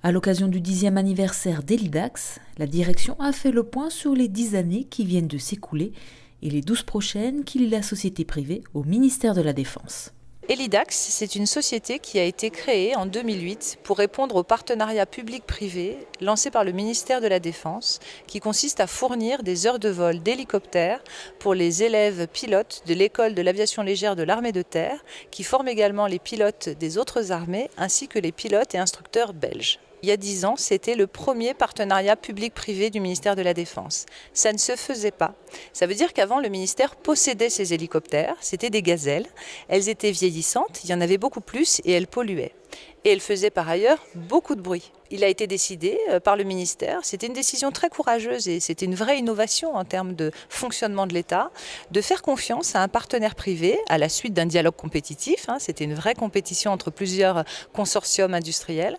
À l'occasion du 10e anniversaire d'Elidax, la direction a fait le point sur les 10 années qui viennent de s'écouler et les 12 prochaines qui lient la société privée au ministère de la Défense. Elidax, c'est une société qui a été créée en 2008 pour répondre au partenariat public-privé lancé par le ministère de la Défense, qui consiste à fournir des heures de vol d'hélicoptères pour les élèves pilotes de l'école de l'aviation légère de l'armée de terre, qui forment également les pilotes des autres armées, ainsi que les pilotes et instructeurs belges. Il y a 10 ans, c'était le premier partenariat public-privé du ministère de la Défense. Ça ne se faisait pas. Ça veut dire qu'avant, le ministère possédait ces hélicoptères, c'était des gazelles. Elles étaient vieillissantes, il y en avait beaucoup plus et elles polluaient. Et elles faisaient par ailleurs beaucoup de bruit. Il a été décidé par le ministère, c'était une décision très courageuse et c'était une vraie innovation en termes de fonctionnement de l'État, de faire confiance à un partenaire privé à la suite d'un dialogue compétitif, c'était une vraie compétition entre plusieurs consortiums industriels,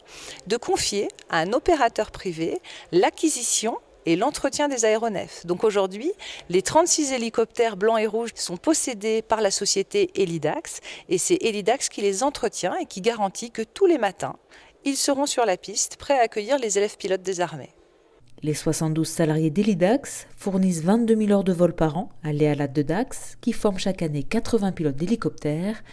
de confier à un opérateur privé l'acquisition et l'entretien des aéronefs. Donc aujourd'hui, les 36 hélicoptères blancs et rouges sont possédés par la société Elidax et c'est Elidax qui les entretient et qui garantit que tous les matins, ils seront sur la piste, prêts à accueillir les élèves pilotes des armées. Les 72 salariés d'Elidax fournissent 22 000 heures de vol par an à l'EALAT de Dax, qui forment chaque année 80 pilotes d'hélicoptères,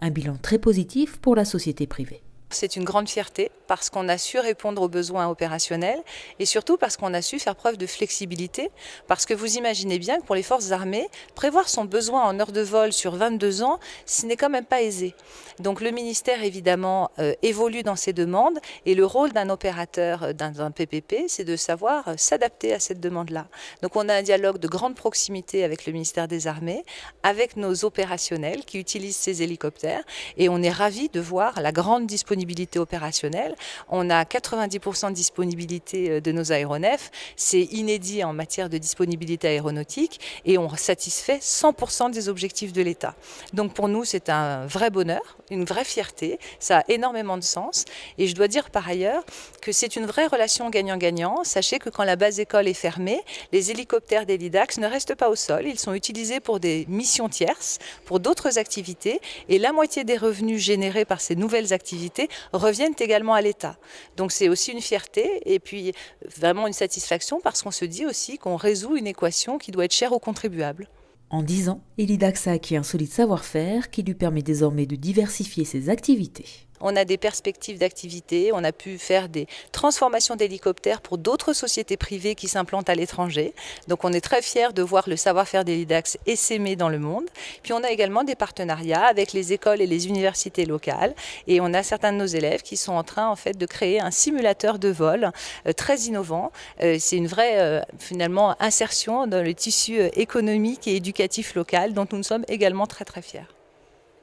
un bilan très positif pour la société privée. C'est une grande fierté parce qu'on a su répondre aux besoins opérationnels et surtout parce qu'on a su faire preuve de flexibilité. Parce que vous imaginez bien que pour les forces armées, prévoir son besoin en heures de vol sur 22 ans, ce n'est quand même pas aisé. Donc le ministère évidemment évolue dans ses demandes et le rôle d'un opérateur d'un PPP, c'est de savoir s'adapter à cette demande-là. Donc on a un dialogue de grande proximité avec le ministère des Armées, avec nos opérationnels qui utilisent ces hélicoptères et on est ravis de voir la grande disponibilité opérationnelle. On a 90% de disponibilité de nos aéronefs. C'est inédit en matière de disponibilité aéronautique et on satisfait 100% des objectifs de l'État. Donc pour nous, c'est un vrai bonheur, une vraie fierté. Ça a énormément de sens. Et je dois dire par ailleurs que c'est une vraie relation gagnant-gagnant. Sachez que quand la base école est fermée, les hélicoptères d'Elidax ne restent pas au sol. Ils sont utilisés pour des missions tierces, pour d'autres activités. Et la moitié des revenus générés par ces nouvelles activités reviennent également à l'État. Donc c'est aussi une fierté et puis vraiment une satisfaction parce qu'on se dit aussi qu'on résout une équation qui doit être chère aux contribuables. En 10 ans, Elidax a acquis un solide savoir-faire qui lui permet désormais de diversifier ses activités. On a des perspectives d'activité, on a pu faire des transformations d'hélicoptères pour d'autres sociétés privées qui s'implantent à l'étranger. Donc on est très fiers de voir le savoir-faire d'Elidax essaimer dans le monde. Puis on a également des partenariats avec les écoles et les universités locales. Et on a certains de nos élèves qui sont en train en fait de créer un simulateur de vol très innovant. C'est une vraie finalement insertion dans le tissu économique et éducatif local dont nous sommes également très très fiers.